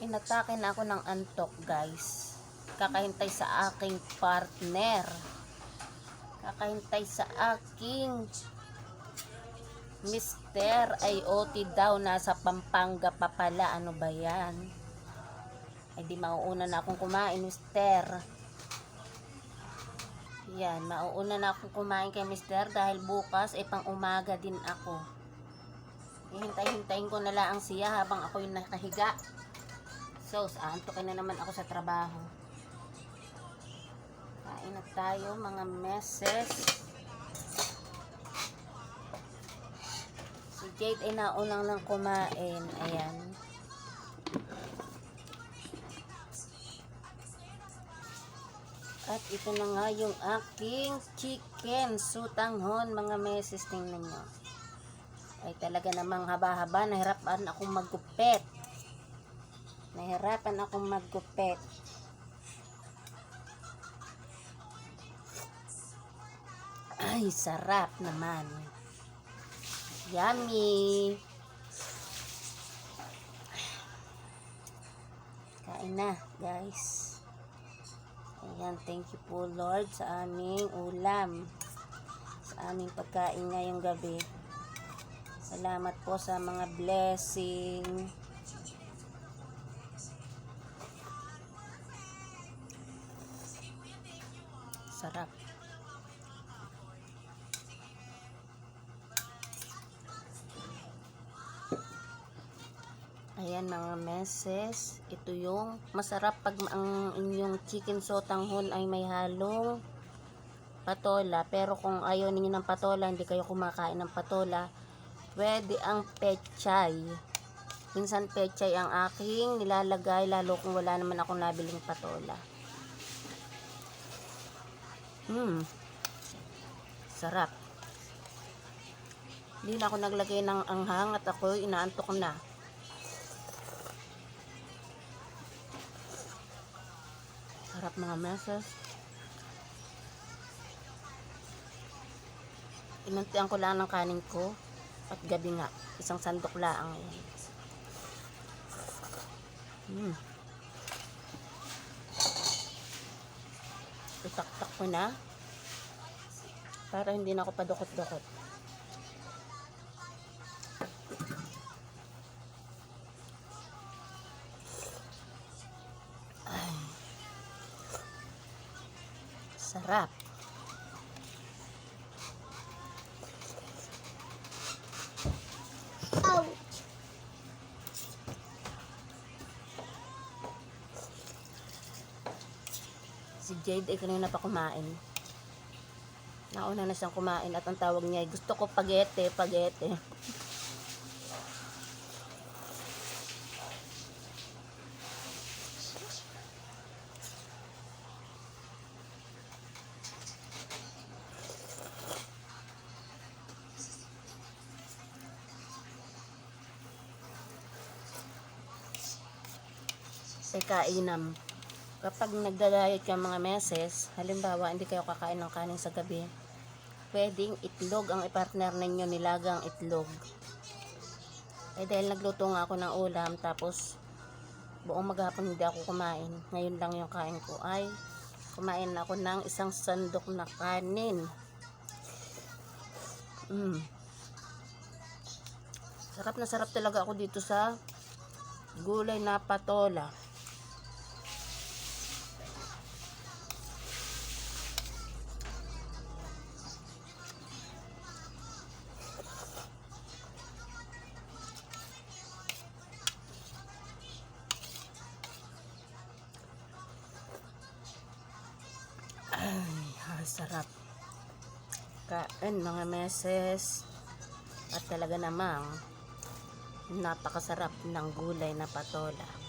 Inatake na ako ng antok, guys. Kakahintay sa aking partner. Kakahintay sa aking mister. Ay OT daw, nasa Pampanga pa pala. Ano ba yan? Ay di mauuna na akong kumain, mister. Yan, mauuna na akong kumain kay mister dahil bukas ay pang umaga din ako. Hintay-hintayin ko na lang siya habang ako yung nakahiga. So, aantokin na naman ako sa trabaho. Kain na tayo, mga meses. Si Jade ay naunang lang kumain. Ayan. At ito na nga yung aking chicken sutanghon, mga meses. Tingnan nyo. Ay talaga namang haba-haba. Nahirapan akong maggupit. Ay, sarap naman. Yummy. Kain na, guys. Ayan, thank you po Lord sa aming ulam. Sa aming pagkain ngayong gabi. Salamat po sa mga blessing. Sarap. Ayan mga meses, ito yung masarap pag ang inyong chicken sotanghon ay may halong patola. Pero kung ayaw ninyo ng patola, hindi kayo kumakain ng patola, pwede ang pechay. Minsan pechay ang aking nilalagay, lalo kung wala naman akong nabiling patola. Sarap. Hindi na ako naglagay ng anghang at ako inaantok na. Sarap mga meses. Inuntian ko lang ng kanin ko at gabi nga. Isang sandok lang. Itaktak ko na para hindi na ako padukot-dukot. Ay, sarap. Si Jade ay kanina pa kumain. Nauna na siyang kumain at ang tawag niya ay gusto ko pagete. Kainam. Kapag nagda-diet ka mga meses, halimbawa hindi kayo kakain ng kanin sa gabi, pwedeng itlog ang i-partner ninyo, nilagang itlog. Eh dahil nagluto nga ako ng ulam, tapos buong maghapon hindi ako kumain, ngayon lang yung kain ko ay kumain ako ng isang sandok na kanin. Sarap na sarap talaga ako dito sa gulay na patola. Ay, sarap. Kain mga meses. At talaga namang napakasarap ng gulay na patola.